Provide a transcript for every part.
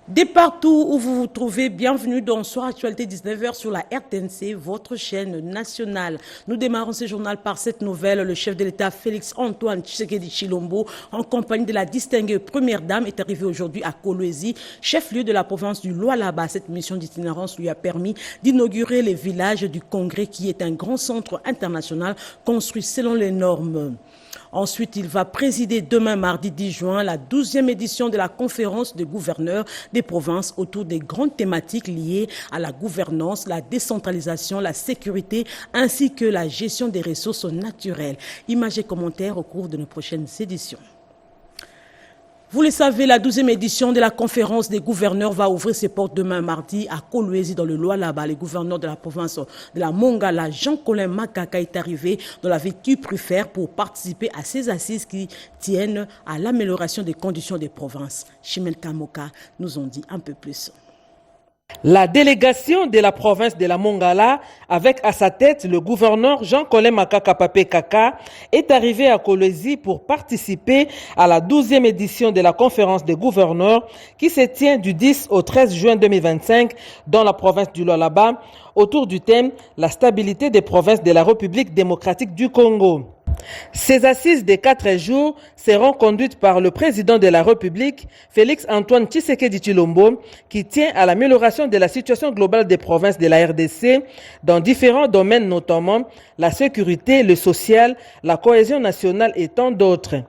De partout où vous vous trouvez, bienvenue dans Soir Actualité 19h sur la RTNC, votre chaîne nationale. Nous démarrons ce journal par cette nouvelle. Le chef de l'État Félix-Antoine Tshisekedi Tshilombo, en compagnie de la distinguée Première Dame, est arrivé aujourd'hui à Kolwezi, chef-lieu de la province du Lualaba. Cette mission d'itinérance lui a permis d'inaugurer les villages du Congrès, qui est un grand centre international construit selon les normes. Ensuite, il va présider demain, mardi 10 juin, la 12e édition de la conférence des gouverneurs des provinces autour des grandes thématiques liées à la gouvernance, la décentralisation, la sécurité, ainsi que la gestion des ressources naturelles. Images et commentaires au cours de nos prochaines éditions. Vous le savez, la 12e édition de la conférence des gouverneurs va ouvrir ses portes demain mardi à Kolwezi dans le Lualaba. Le gouverneur de la province de la Mongala, Jean-Colin Makaka, est arrivé dans la ville qu'il préfère pour participer à ces assises qui tiennent à l'amélioration des conditions des provinces. Chimel Kamoka nous en dit un peu plus. La délégation de la province de la Mongala, avec à sa tête le gouverneur Jean-Colin Makaka Papé Kaka, est arrivé à Kolwezi pour participer à la 12e édition de la conférence des gouverneurs qui se tient du 10 au 13 juin 2025 dans la province du Lualaba, autour du thème « La stabilité des provinces de la République démocratique du Congo ». Ces assises de 4 jours seront conduites par le président de la République, Félix-Antoine Tshisekedi Tshilombo, qui tient à l'amélioration de la situation globale des provinces de la RDC dans différents domaines, notamment la sécurité, le social, la cohésion nationale et tant d'autres.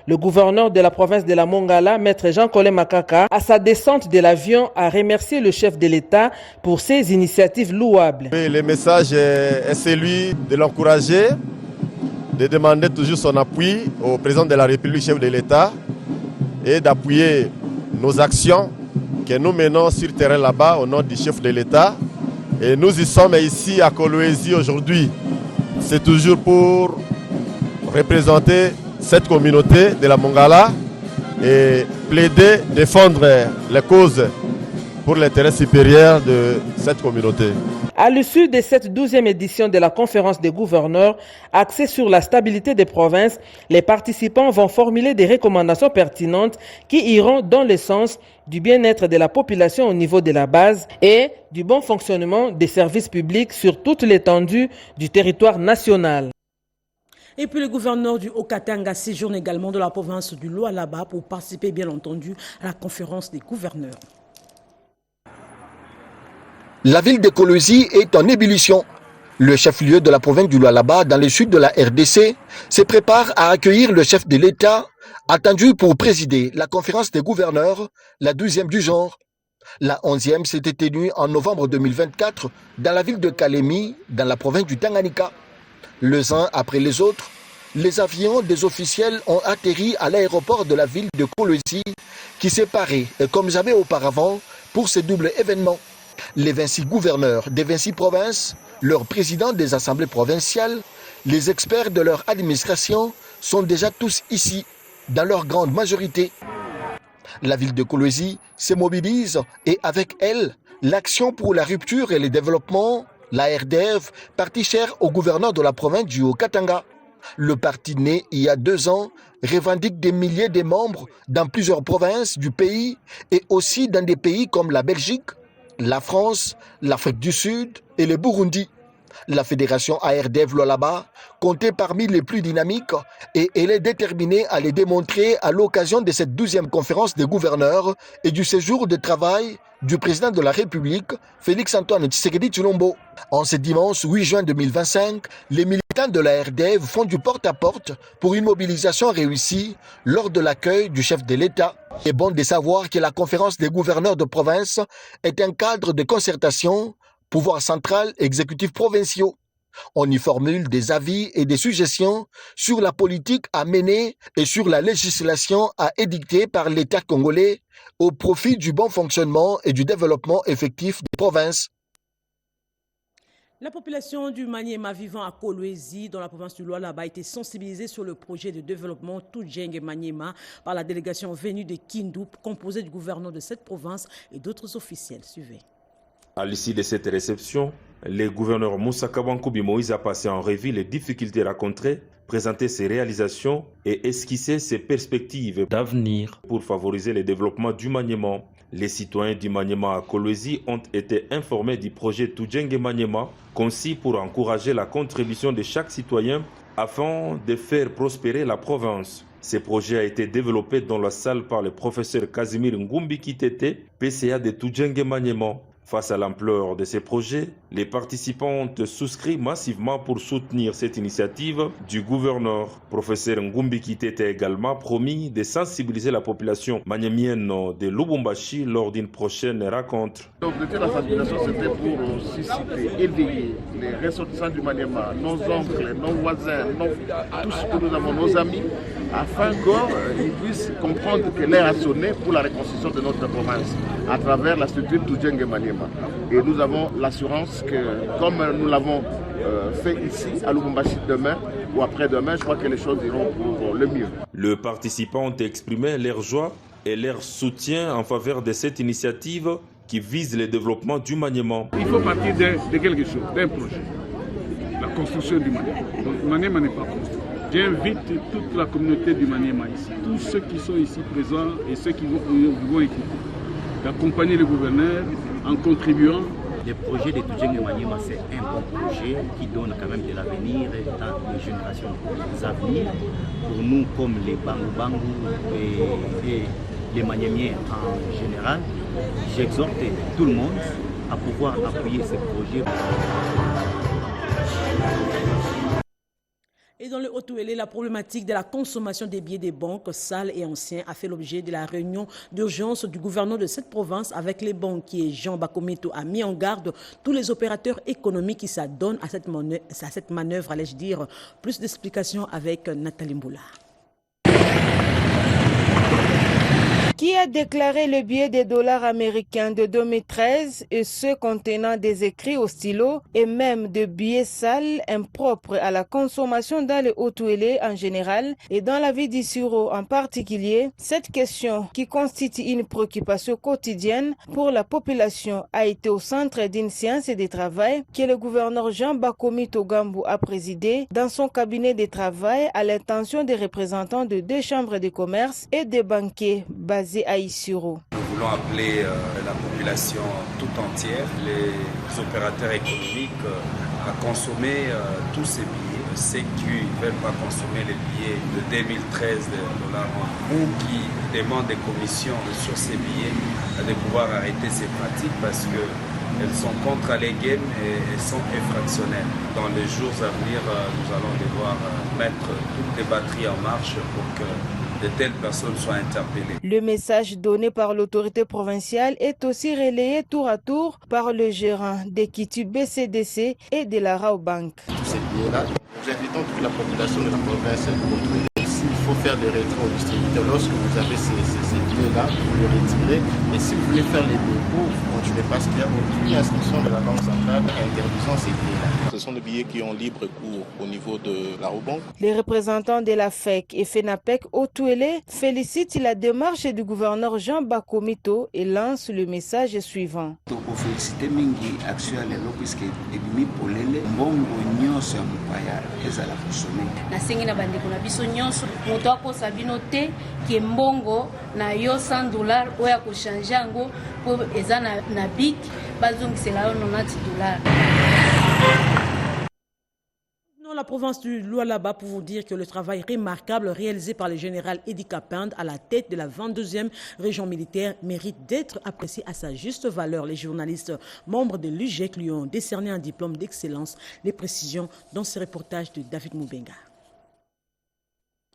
Le gouverneur de la province de la Mongala, maître Jean-Colin Makaka, à sa descente de l'avion, a remercié le chef de l'État pour ses initiatives louables. Oui, le message est celui de l'encourager, de demander toujours son appui au président de la République, chef de l'État, et d'appuyer nos actions que nous menons sur le terrain là-bas au nom du chef de l'État. Et nous y sommes ici à Kolwezi aujourd'hui. C'est toujours pour représenter cette communauté de la Mongala et plaider, défendre les causes pour l'intérêt supérieur de cette communauté. À l'issue de cette 12e édition de la conférence des gouverneurs, axée sur la stabilité des provinces, les participants vont formuler des recommandations pertinentes qui iront dans le sens du bien-être de la population au niveau de la base et du bon fonctionnement des services publics sur toute l'étendue du territoire national. Et puis le gouverneur du Haut-Katanga séjourne également de la province du Lualaba pour participer bien entendu à la conférence des gouverneurs. La ville de Kolwezi est en ébullition. Le chef-lieu de la province du Lualaba, dans le sud de la RDC, se prépare à accueillir le chef de l'État, attendu pour présider la conférence des gouverneurs, la 12e du genre. La 11e s'était tenue en novembre 2024 dans la ville de Kalemi, dans la province du Tanganyika. Les uns après les autres, les avions des officiels ont atterri à l'aéroport de la ville de Kolwezi, qui s'est paré, comme jamais auparavant, pour ce double événement. Les 26 gouverneurs des 26 provinces, leurs présidents des assemblées provinciales, les experts de leur administration sont déjà tous ici, dans leur grande majorité. La ville de Kolwezi se mobilise et avec elle, l'Action pour la rupture et le développement, la RDF, parti cher au gouverneur de la province du Haut-Katanga. Le parti né il y a 2 ans revendique des milliers de membres dans plusieurs provinces du pays et aussi dans des pays comme la Belgique, la France, l'Afrique du Sud et le Burundi. La fédération ARDF Lualaba comptait parmi les plus dynamiques et elle est déterminée à les démontrer à l'occasion de cette 12e conférence des gouverneurs et du séjour de travail du président de la République, Félix-Antoine Tshisekedi Tshilombo. En ce dimanche 8 juin 2025, les militants de la RDF font du porte-à-porte pour une mobilisation réussie lors de l'accueil du chef de l'État. Il est bon de savoir que la conférence des gouverneurs de province est un cadre de concertation, pouvoir central et exécutif provinciaux. On y formule des avis et des suggestions sur la politique à mener et sur la législation à édicter par l'État congolais au profit du bon fonctionnement et du développement effectif des provinces. La population du Maniema vivant à Kolwezi, dans la province du Lualaba, a été sensibilisée sur le projet de développement Toudjeng et Maniema par la délégation venue de Kindu, composée du gouverneur de cette province et d'autres officiels. Suivez. À l'issue de cette réception, le gouverneur Moussa Kabankobi Moïse a passé en revue les difficultés rencontrées, présenté ses réalisations et esquissé ses perspectives d'avenir pour favoriser le développement du Maniema. Les citoyens du Maniema à Kolwezi ont été informés du projet Tujenge Maniema, conçu pour encourager la contribution de chaque citoyen afin de faire prospérer la province. Ce projet a été développé dans la salle par le professeur Casimir Ngumbi Kitete, PCA de Tujenge Maniema. Face à l'ampleur de ces projets, les participants ont souscrit massivement pour soutenir cette initiative du gouverneur. Professeur Ngumbi Kitete a également promis de sensibiliser la population maniemienne de Lubumbashi lors d'une prochaine rencontre. L'objectif de la sensibilisation, c'était pour susciter, éveiller les ressortissants du Maniema, nos oncles, nos voisins, tous que nous avons, nos amis, afin qu'ils puissent comprendre que l'heure a sonné pour la reconstruction de notre province à travers la structure Tujenge Maniema. Et nous avons l'assurance que, comme nous l'avons fait ici à Lubumbashi demain ou après-demain, je crois que les choses iront pour le mieux. Les participants ont exprimé leur joie et leur soutien en faveur de cette initiative qui vise le développement du Maniema. Il faut partir de quelque chose, d'un projet, la construction du Maniema. Donc Maniema n'est pas construit. J'invite toute la communauté du Maniema ici, tous ceux qui sont ici présents et ceux qui vont écouter, d'accompagner le gouverneur en contribuant. Le projet de Tujenge Maniema, c'est un bon projet qui donne quand même de l'avenir dans les générations à venir. Pour nous, comme les Bangu et les Maniemiens en général, j'exhorte tout le monde à pouvoir appuyer ce projet. Et dans le Haut-Ouélé, la problématique de la consommation des billets des banques sales et anciens a fait l'objet de la réunion d'urgence du gouverneur de cette province avec les banquiers. Jean Bakomito a mis en garde tous les opérateurs économiques qui s'adonnent à cette manœuvre, allais-je dire. Plus d'explications avec Nathalie Mboula. Qui a déclaré le billet des dollars américains de 2013 et ceux contenant des écrits au stylo et même de billets sales impropres à la consommation dans le Haut-Ouélé en général et dans la vie d'Issuro en particulier. Cette question qui constitue une préoccupation quotidienne pour la population a été au centre d'une séance de travail que le gouverneur Jean Bakomito Gambou a présidé dans son cabinet de travail à l'intention des représentants de 2 chambres de commerce et des banquiers basés à Issuro. Nous voulons appeler la population tout entière, les opérateurs économiques, à consommer tous ces billets. Ceux qui ne veulent pas consommer les billets de 2013 de dollars ou qui demandent des commissions sur ces billets, de pouvoir arrêter ces pratiques parce qu'elles sont contre les games et elles sont infractionnelles. Dans les jours à venir, nous allons devoir mettre toutes les batteries en marche pour que de telles personnes soient interpellées. Le message donné par l'autorité provinciale est aussi relayé tour à tour par le gérant d'Equity BCDC et de la Rao Bank. Tous ces billets-là, nous invitons toute la population de la province à contrôler. S'il faut faire des retraits au distributeur, lorsque vous avez ces billets-là, vous les retirez. Et si vous voulez faire les dépôts, vous continuez parce qu'il y a aucune instruction de la Banque centrale interdisant ces billets-là. Ce sont des billets qui ont libre cours au niveau de la Rao Bank. Les représentants de la FEC et FENAPEC Haut-Ouélé félicitent la démarche du gouverneur Jean Bakomito et lancent le message suivant. moto akosa bino te ke mbongo na yo $100 oya ko changer ngo po eza na bik bazongisela yo $90. La province du Lualaba pour vous dire que le travail remarquable réalisé par le général Edi Kapende à la tête de la 22e région militaire mérite d'être apprécié à sa juste valeur. Les journalistes membres de l'UGEC lui ont décerné un diplôme d'excellence. Les précisions dans ce reportage de David Moubenga.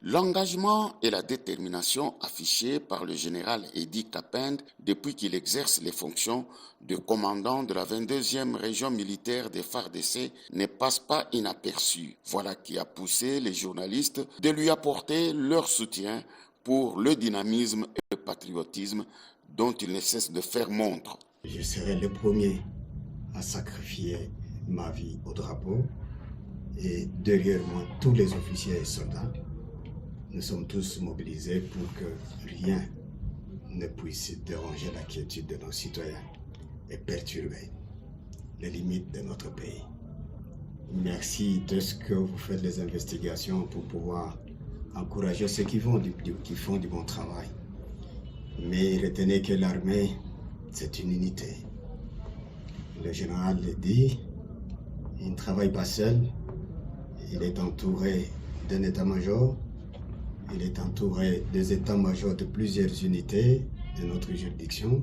L'engagement et la détermination affichés par le général Edi Kapende depuis qu'il exerce les fonctions de commandant de la 22e région militaire des FARDC ne passent pas inaperçus. Voilà qui a poussé les journalistes de lui apporter leur soutien pour le dynamisme et le patriotisme dont il ne cesse de faire montre. Je serai le premier à sacrifier ma vie au drapeau et derrière moi tous les officiers et soldats. Nous sommes tous mobilisés pour que rien ne puisse déranger la quiétude de nos citoyens et perturber les limites de notre pays. Merci de ce que vous faites les investigations pour pouvoir encourager ceux qui font du bon travail. Mais retenez que l'armée c'est une unité. Le général le dit, il ne travaille pas seul, il est entouré d'un état-major, il est entouré des états-majors de plusieurs unités de notre juridiction,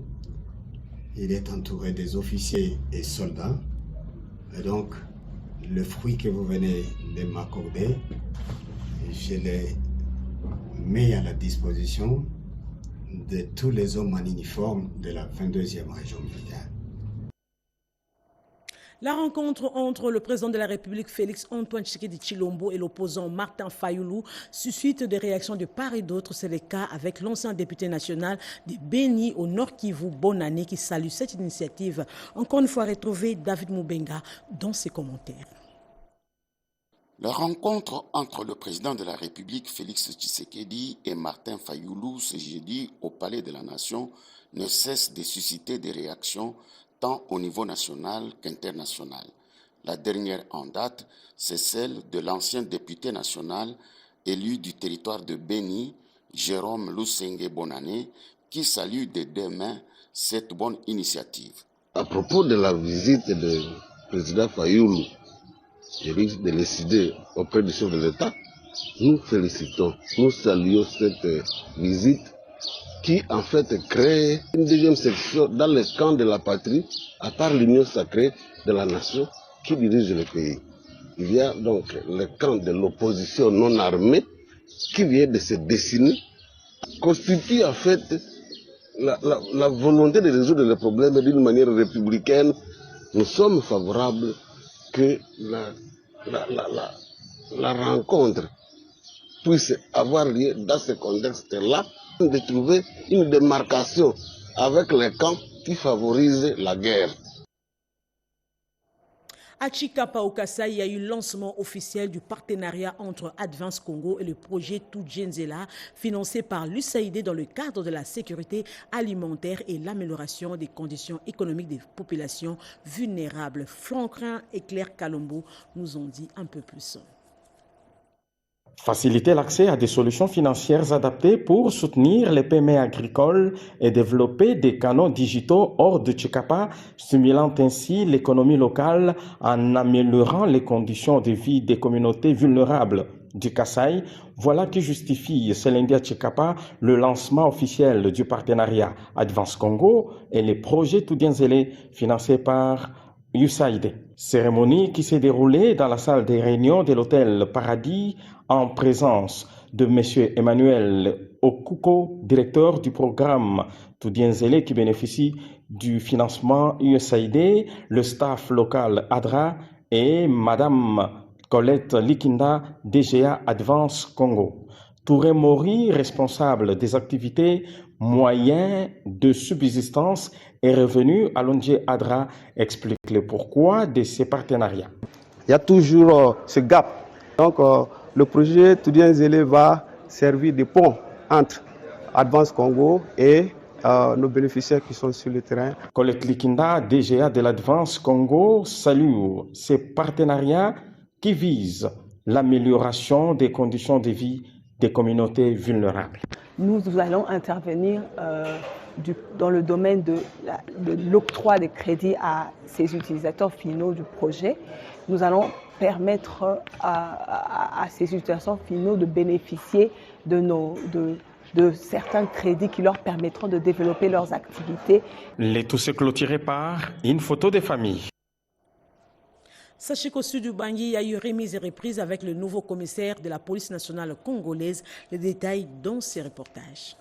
il est entouré des officiers et soldats, et donc le fruit que vous venez de m'accorder, je le mets à la disposition de tous les hommes en uniforme de la 22e région militaire. La rencontre entre le président de la République Félix Antoine Tshisekedi Tshilombo et l'opposant Martin Fayulu suscite des réactions de part et d'autre. C'est le cas avec l'ancien député national de Beni au Nord Kivu, Bonane, qui salue cette initiative. Encore une fois, retrouvé David Moubenga dans ses commentaires. La rencontre entre le président de la République Félix Tshisekedi et Martin Fayulu ce jeudi au Palais de la Nation ne cesse de susciter des réactions tant au niveau national qu'international. La dernière en date, c'est celle de l'ancien député national élu du territoire de Beni, Jérôme Lusenge Bonane, qui salue de deux mains cette bonne initiative. À propos de la visite du président Fayulu, je risque de décider auprès du chef de l'État, nous félicitons, nous saluons cette visite qui en fait crée une deuxième section dans le camp de la patrie, à part l'union sacrée de la nation qui dirige le pays. Il y a donc le camp de l'opposition non armée qui vient de se dessiner, constitue en fait la volonté de résoudre les problèmes d'une manière républicaine. Nous sommes favorables que la rencontre puisse avoir lieu dans ce contexte-là, de trouver une démarcation avec les camps qui favorisent la guerre. À Chikapa au Kasaï, il y a eu le lancement officiel du partenariat entre Advance Congo et le projet Tudjenzela, financé par l'USAID dans le cadre de la sécurité alimentaire et l'amélioration des conditions économiques des populations vulnérables. Franklin et Claire Kalombo nous ont dit un peu plus. Faciliter l'accès à des solutions financières adaptées pour soutenir les PME agricoles et développer des canaux digitaux hors de Chikapa, stimulant ainsi l'économie locale en améliorant les conditions de vie des communautés vulnérables du Kasaï. Voilà qui justifie ce lundi à Chikapa le lancement officiel du partenariat Advance Congo et les projets Tudjenzela financés par USAID. Cérémonie qui s'est déroulée dans la salle des réunions de l'hôtel Paradis en présence de M. Emmanuel Okuko, directeur du programme Tudjenzela qui bénéficie du financement USAID, le staff local ADRA et Mme Colette Likinda, DGA Advance Congo. Touré Mori, responsable des activités moyens de subsistance et revenus à l'ONG ADRA, explique le pourquoi de ces partenariats. Il y a toujours ce gap. Donc, le projet Tudjenzela va servir de pont entre Advance Congo et nos bénéficiaires qui sont sur le terrain. Colette Likinda, DGA de l'Advance Congo, salue ces partenariats qui visent l'amélioration des conditions de vie des communautés vulnérables. Nous allons intervenir dans le domaine de l'octroi des crédits à ces utilisateurs finaux du projet. Nous allons permettre à ces utilisateurs finaux de bénéficier de certains crédits qui leur permettront de développer leurs activités. Le tout se clôturé par une photo de famille. Sachez qu'au sud du Bangui, il y a eu remise et reprise avec le nouveau commissaire de la police nationale congolaise. Les détails dans ces reportages.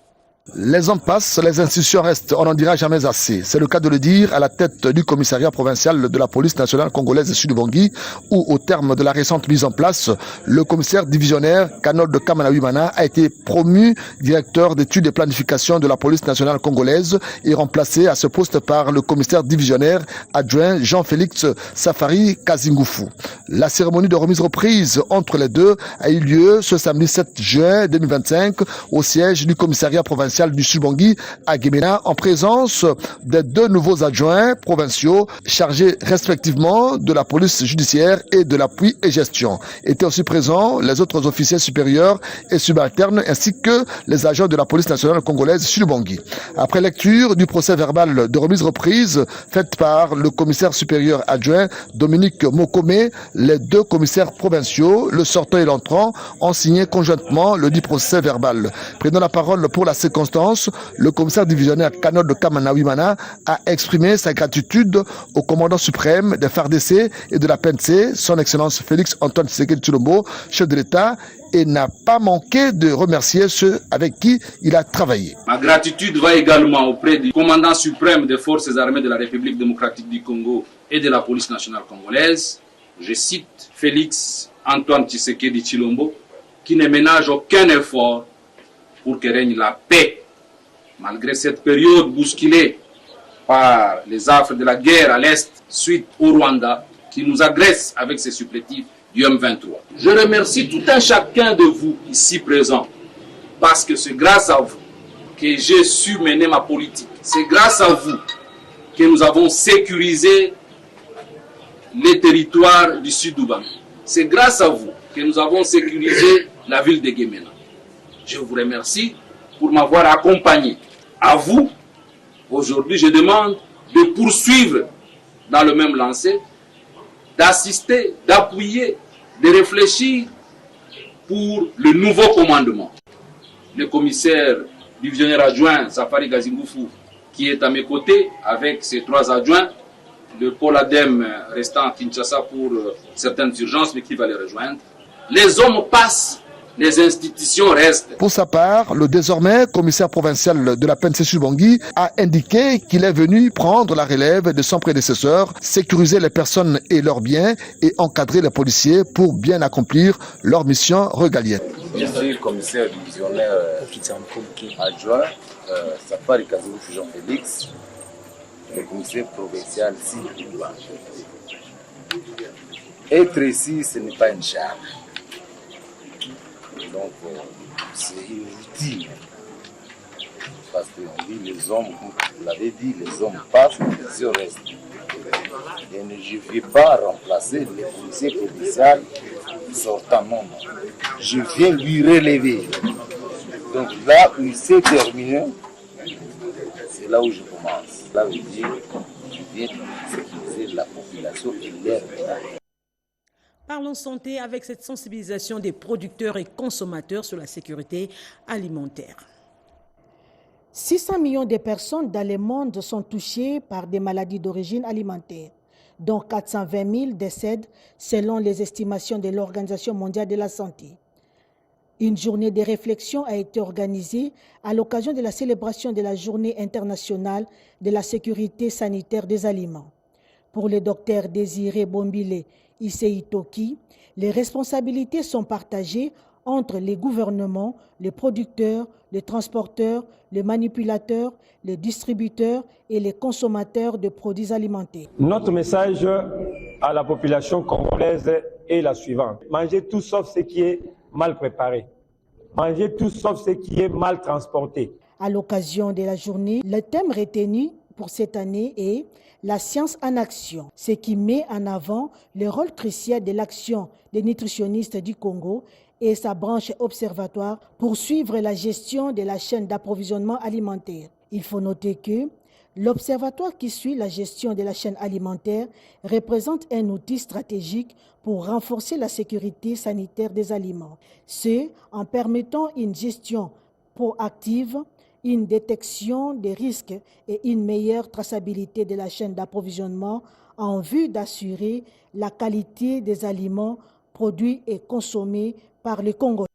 Les hommes passent, les institutions restent, on n'en dira jamais assez. C'est le cas de le dire à la tête du commissariat provincial de la police nationale congolaise Sud-Bangui, où au terme de la récente mise en place, le commissaire divisionnaire Kanol Kamanaouimana a été promu directeur d'études et planification de la police nationale congolaise et remplacé à ce poste par le commissaire divisionnaire adjoint Jean-Félix Safari Kazingoufou. La cérémonie de remise-reprise entre les deux a eu lieu ce samedi 7 juin 2025 au siège du commissariat provincial provinciale du Sud-Bangui à Guémena en présence des 2 nouveaux adjoints provinciaux chargés respectivement de la police judiciaire et de l'appui et gestion. Étaient aussi présents les autres officiers supérieurs et subalternes ainsi que les agents de la police nationale congolaise Sud-Bangui. Après lecture du procès verbal de remise-reprise faite par le commissaire supérieur adjoint Dominique Mokome, les 2 commissaires provinciaux, le sortant et l'entrant, ont signé conjointement le dit procès verbal. Prenant la parole pour la circonstance, le commissaire divisionnaire Kanod Kamana a exprimé sa gratitude au commandant suprême des FARDC et de la PNC, son excellence Félix Antoine Tshisekedi Tshilombo, chef de l'État, et n'a pas manqué de remercier ceux avec qui il a travaillé. Ma gratitude va également auprès du commandant suprême des forces armées de la République démocratique du Congo et de la police nationale congolaise, je cite Félix Antoine Tshisekedi Tshilombo, qui ne ménage aucun effort pour que règne la paix, malgré cette période bousculée par les affres de la guerre à l'Est suite au Rwanda, qui nous agresse avec ses supplétifs du M23. Je remercie tout un chacun de vous ici présents, parce que c'est grâce à vous que j'ai su mener ma politique. C'est grâce à vous que nous avons sécurisé les territoires du Sud-Ubangi. C'est grâce à vous que nous avons sécurisé la ville de Guémena. Je vous remercie pour m'avoir accompagné. À vous, aujourd'hui, je demande de poursuivre dans le même lancer, d'assister, d'appuyer, de réfléchir pour le nouveau commandement. Le commissaire divisionnaire adjoint Safari Gazingoufou, qui est à mes côtés avec ses 3 adjoints, le pôle ADEM restant à Kinshasa pour certaines urgences, mais qui va les rejoindre. Les hommes passent, les institutions restent. Pour sa part, le désormais commissaire provincial de la PNC Sud-Bangui a indiqué qu'il est venu prendre la relève de son prédécesseur, sécuriser les personnes et leurs biens et encadrer les policiers pour bien accomplir leur mission régalienne. Je suis le commissaire divisionnaire adjoint Safari Gazingoufou Jean-Félix, le commissaire provincial Sud-Bangui. Être ici, ce n'est pas une charge. Donc, c'est inutile. Parce que les hommes, comme vous l'avez dit, les hommes passent, les hommes restent. Et je ne vais pas remplacer le policier provincial sortant, non. Je viens lui relever. Donc là où il s'est terminé, c'est là où je commence. Là où je dis, je viens sécuriser la population et l'air. Parlons santé avec cette sensibilisation des producteurs et consommateurs sur la sécurité alimentaire. 600 millions de personnes dans le monde sont touchées par des maladies d'origine alimentaire, dont 420 000 décèdent selon les estimations de l'Organisation mondiale de la santé. Une journée de réflexion a été organisée à l'occasion de la célébration de la Journée internationale de la sécurité sanitaire des aliments. Pour le docteur Désiré Bombile Issei-Toki, les responsabilités sont partagées entre les gouvernements, les producteurs, les transporteurs, les manipulateurs, les distributeurs et les consommateurs de produits alimentaires. Notre message à la population congolaise est la suivante. Mangez tout sauf ce qui est mal préparé. Mangez tout sauf ce qui est mal transporté. À l'occasion de la journée, le thème retenu pour cette année est la science en action, ce qui met en avant le rôle crucial de l'action des nutritionnistes du Congo et sa branche observatoire pour suivre la gestion de la chaîne d'approvisionnement alimentaire. Il faut noter que l'observatoire qui suit la gestion de la chaîne alimentaire représente un outil stratégique pour renforcer la sécurité sanitaire des aliments. Ce, en permettant une gestion proactive, une détection des risques et une meilleure traçabilité de la chaîne d'approvisionnement en vue d'assurer la qualité des aliments produits et consommés par les Congolais.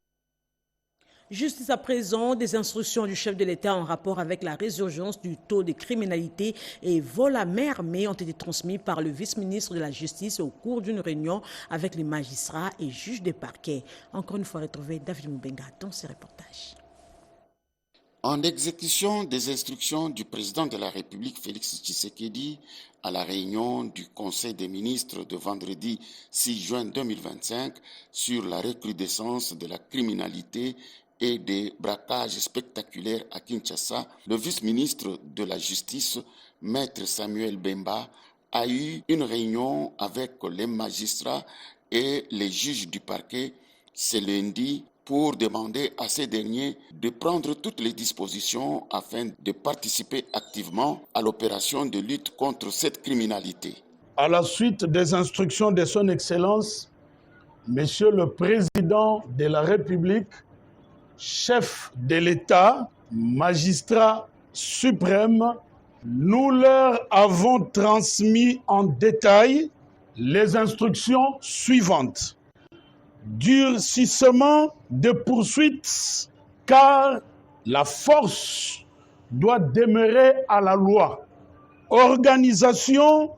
Justice à présent, des instructions du chef de l'État en rapport avec la résurgence du taux de criminalité et vol à main armée ont été transmises par le vice-ministre de la Justice au cours d'une réunion avec les magistrats et juges des parquets. Encore une fois, retrouvé David Moubenga dans ce reportage. En exécution des instructions du président de la République Félix Tshisekedi à la réunion du Conseil des ministres de vendredi 6 juin 2025 sur la recrudescence de la criminalité et des braquages spectaculaires à Kinshasa, le vice-ministre de la Justice, Maître Samuel Bemba, a eu une réunion avec les magistrats et les juges du parquet ce lundi pour demander à ces derniers de prendre toutes les dispositions afin de participer activement à l'opération de lutte contre cette criminalité. À la suite des instructions de Son Excellence, Monsieur le Président de la République, chef de l'État, magistrat suprême, nous leur avons transmis en détail les instructions suivantes. Durcissement de poursuites, car la force doit demeurer à la loi. Organisation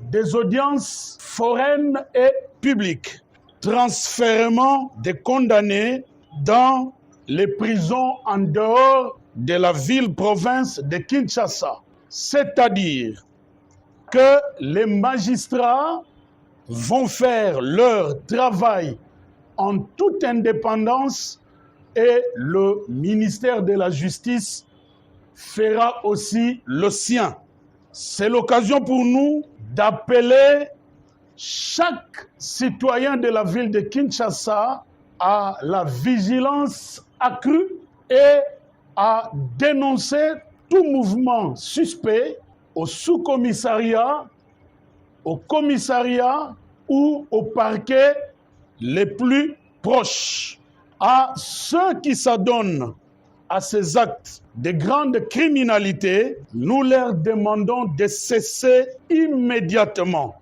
des audiences foraines et publiques. Transfèrement des condamnés dans les prisons en dehors de la ville-province de Kinshasa. C'est-à-dire que les magistrats vont faire leur travail en toute indépendance et le ministère de la Justice fera aussi le sien. C'est l'occasion pour nous d'appeler chaque citoyen de la ville de Kinshasa à la vigilance accrue et à dénoncer tout mouvement suspect au sous-commissariat, au commissariat ou au parquet les plus proches. À ceux qui s'adonnent à ces actes de grande criminalité, nous leur demandons de cesser immédiatement.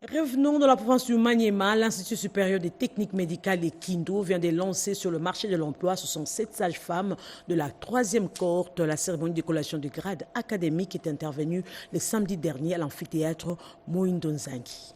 Revenons dans la province du Maniema. L'Institut supérieur des techniques médicales de Kindu vient de lancer sur le marché de l'emploi 67 sages-femmes de la 3e cohorte. La cérémonie de collation de grade académique est intervenue le samedi dernier à l'amphithéâtre Moïndo Nzangi.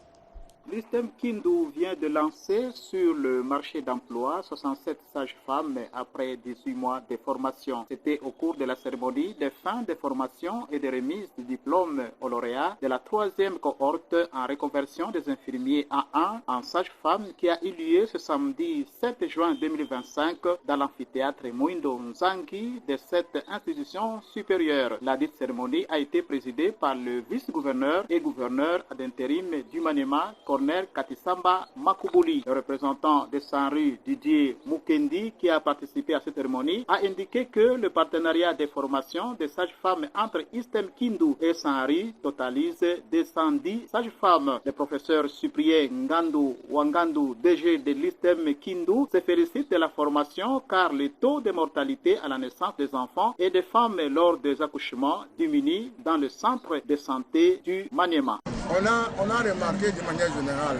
L'ISTEM Kindu vient de lancer sur le marché d'emploi 67 sages-femmes après 18 mois de formation. C'était au cours de la cérémonie de fin de formation et de remise du diplôme aux lauréats de la 3e cohorte en reconversion des infirmiers A1 en sages-femmes qui a eu lieu ce samedi 7 juin 2025 dans l'amphithéâtre Moïndo Nzangi de cette institution supérieure. La dite cérémonie a été présidée par le vice-gouverneur et gouverneur d'intérim du Maniema, Cornel Katisamba Makubuli. Le représentant de Saint-Rue, Didier Mukendi, qui a participé à cette cérémonie, a indiqué que le partenariat des formations des sages-femmes entre ISTEM Kindu et Saint-Rue totalise 210 sages-femmes. Le professeur Cyprien Ngandu Wangandu, DG de l'ISTEM Kindu, se félicite de la formation car le taux de mortalité à la naissance des enfants et des femmes lors des accouchements diminue dans le centre de santé du Maniema. On a remarqué de manière générale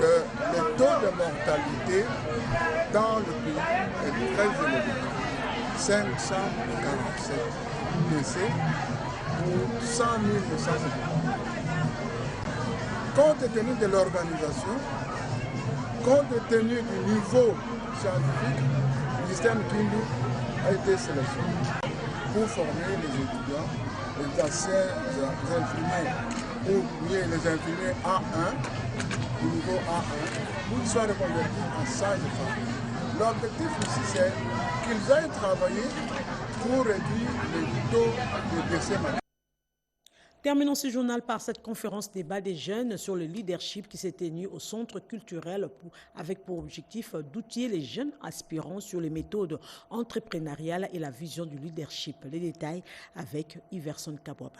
que le taux de mortalité dans le pays est très élevé. 547 décès pour 100 000 naissances. Compte tenu de l'organisation, compte tenu du niveau scientifique, le système Kindu a été sélectionné pour former les étudiants, les anciens infirmiers ou les infirmiers A1, du niveau A1, pour qu'ils soient reconvertis en sages-femmes. L'objectif ici, c'est qu'ils aillent travailler pour réduire le taux de décès maladie. Terminons ce journal par cette conférence débat des jeunes sur le leadership qui s'est tenue au centre culturel avec pour objectif d'outiller les jeunes aspirants sur les méthodes entrepreneuriales et la vision du leadership. Les détails avec Iverson Kabwaba.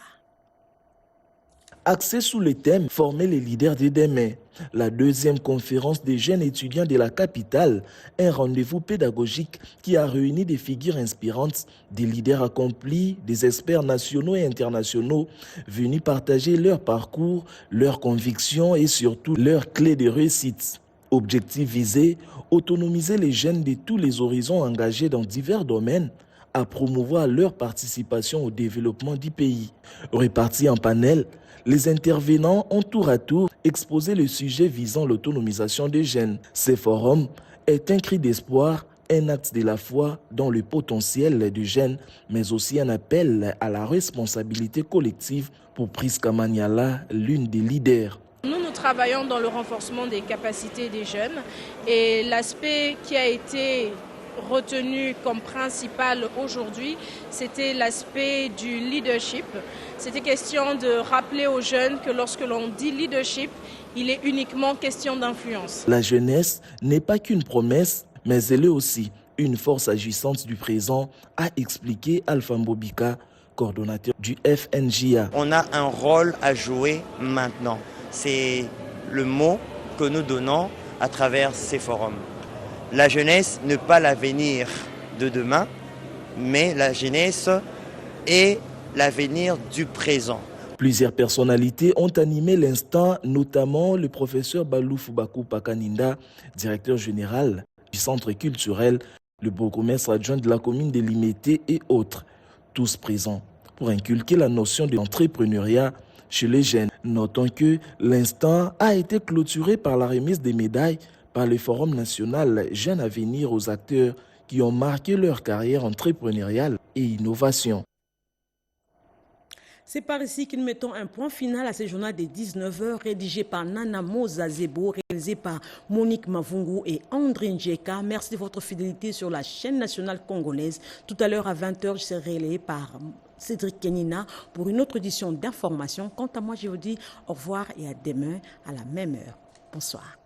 Axé sous le thème « Former les leaders de demain », la 2e conférence des jeunes étudiants de la capitale, un rendez-vous pédagogique qui a réuni des figures inspirantes, des leaders accomplis, des experts nationaux et internationaux venus partager leur parcours, leurs convictions et surtout leurs clés de réussite. Objectif visé, autonomiser les jeunes de tous les horizons engagés dans divers domaines, à promouvoir leur participation au développement du pays. Répartis en panel, les intervenants ont tour à tour exposé le sujet visant l'autonomisation des jeunes. Ce forum est un cri d'espoir, un acte de la foi dans le potentiel des jeunes, mais aussi un appel à la responsabilité collective pour Priska Maniala, l'une des leaders. Nous travaillons dans le renforcement des capacités des jeunes et l'aspect qui a été retenu comme principal aujourd'hui, c'était l'aspect du leadership. C'était question de rappeler aux jeunes que lorsque l'on dit leadership, il est uniquement question d'influence. La jeunesse n'est pas qu'une promesse, mais elle est aussi une force agissante du présent, a expliqué Alpha Mbobika, coordonnateur du FNJA. On a un rôle à jouer maintenant. C'est le mot que nous donnons à travers ces forums. La jeunesse n'est pas l'avenir de demain, mais la jeunesse est l'avenir du présent. Plusieurs personnalités ont animé l'instant, notamment le professeur Balou Fubaku Pakaninda, directeur général du centre culturel, le bourgmestre adjoint de la commune de Limete et autres, tous présents pour inculquer la notion de l'entrepreneuriat chez les jeunes. Notons que l'instant a été clôturé par la remise des médailles par le Forum national Jeunes à venir aux acteurs qui ont marqué leur carrière entrepreneuriale et innovation. C'est par ici que nous mettons un point final à ce journal des 19h rédigé par Nana Moza Zebo, réalisé par Monique Mavungu et André Njeka. Merci de votre fidélité sur la chaîne nationale congolaise. Tout à l'heure à 20h, je serai relayé par Cédric Kenina pour une autre édition d'information. Quant à moi, je vous dis au revoir et à demain à la même heure. Bonsoir.